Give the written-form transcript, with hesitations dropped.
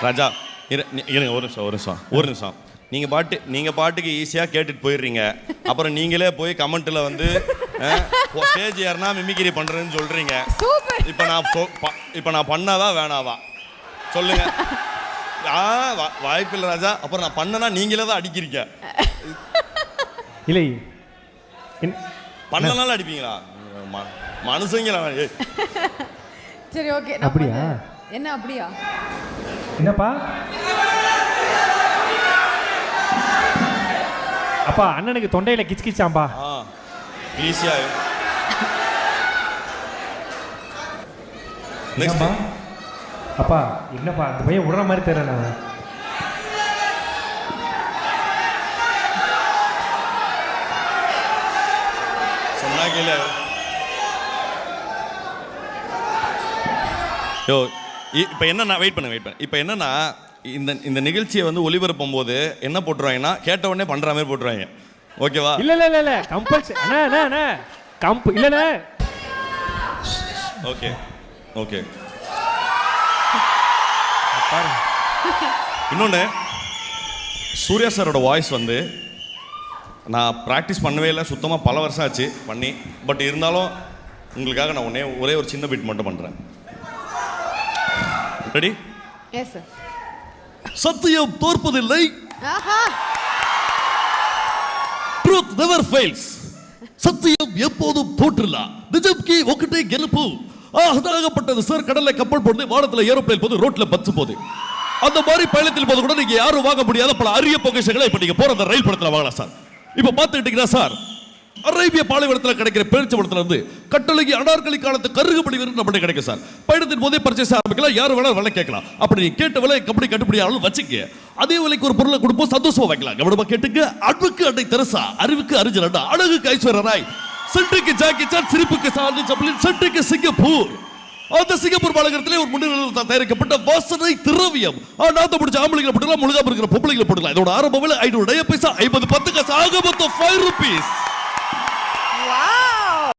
ராஜா இருங்க ஒரு நிமிஷம் நீங்கள் பாட்டுக்கு ஈஸியாக கேட்டுட்டு போயிடுறீங்க. அப்புறம் நீங்களே போய் கமெண்ட்டில் வந்து ஸ்டேஜ் ஏறினா மிமிக்ரி பண்ணுறேன்னு சொல்கிறீங்க. இப்போ நான் பண்ணாவா வேணாவா சொல்லுங்க. வாய்ப்பில்லை ராஜா. அப்புறம் நான் பண்ணனா நீங்களே தான் அடிக்கிறீங்க. இல்லை பண்ணனால அடிப்பீங்களா மனுஷங்களா? சரி ஓகே. அப்படியா? என்ன அப்படியா? என்னப்பா அப்பா அண்ணனுக்கு தொண்டையில கிச்கிச்சாம்பா. ஈஸியா என்னப்பா? அப்பா என்னப்பா அந்த பையன் விடுற மாதிரி தெரியல. சொன்னா கேளு. யோ இப்போ என்னன்னா வெயிட் பண்ண இப்போ என்னன்னா இந்த நிகழ்ச்சியை வந்து ஒளிபரப்பும் போது என்ன போட்டுருவாங்கன்னா கேட்ட உடனே பண்ற மாதிரி போட்டுருவாங்க. ஓகேவா? இல்ல கம்பல்சரி அண்ணா இல்லண்ணே. ஓகே இன்னொன்று சூர்யா சாரோட வாய்ஸ் வந்து நான் ப்ராக்டிஸ் பண்ணவே இல்லை சுத்தமாக, பல வருஷம் ஆச்சு பண்ணி. பட் இருந்தாலும் உங்களுக்காக நான் ஒரே ஒரு சின்ன பிட் மட்டும் பண்ணுறேன். ரெடி? Yes sir. சத்தியம் தோற்பதில்லை. Truth never fails. சத்தியம் எப்போதும் தோற்றில்லா. நிஜம்கி ஒக்கட்டே கெலுப்பு. அதாகப்பட்டது சார். கடல்ல கப்பல் போடுது, வானத்துல ஏரோப்ளேன் போது, ரோட்ல பஸ் போகுது. அந்த மாதிரி பயணத்தில் போது கூட நீங்க யாரும் வாங்க முடியாத பல அரிய பொக்கிஷங்களை இப்ப நீங்க போற அந்த ரயில் படத்துல வாங்கலாம் சார். இப்ப பாத்துக்கிட்டீங்கன்னா சார், அரேபிய பாலைவனத்தில் கிடைக்கிற பேரிச்சம்பழத்துல இருந்து கட்டளகி அனார்கலி காலத்து கருகுபடி வரை நம்மகிட்ட கிடைக்கும் சார். பயணத்தின் போதே பர்ச்சேஸ் ஆரம்பிக்கலாம், யாரும் வேணாலும் விலை கேட்கலாம். அப்படி கேட்ட விலை கம்பெனி கட்டுப்படியாலும் வச்சுக்க. அதே விலைக்கு ஒரு பொருளை கொடுப்போம், சந்தோஷமா வைக்கலாம். கவனமா கேட்டுக்க. அன்புக்கு அண்டை தெரசா, அறிவுக்கு அரிஜன் அண்டா, அழகுக்கு ஐஸ்வர்யா ராய், சென்ட்ரிக்கு ஜாக்கி சான், சிரிப்புக்கு சார்லி சாப்ளின், சென்ட்ரிக்கு சிங்கப்பூர். அந்த சிங்கப்பூர் மாநகரத்திலே ஒரு முன்னிலையில் தயாரிக்கப்பட்ட வாசனை திரவியம். நாத்த பிடிச்ச ஆம்பளைங்களை போட்டுக்கலாம், முழுகாம இருக்கிற பொம்பளைங்களை போட்டுக்கலாம். இதோட ஆரம்ப விலை 500 பைசா, 50 10 காசு, ஆக மொத்தம் 5 rupees.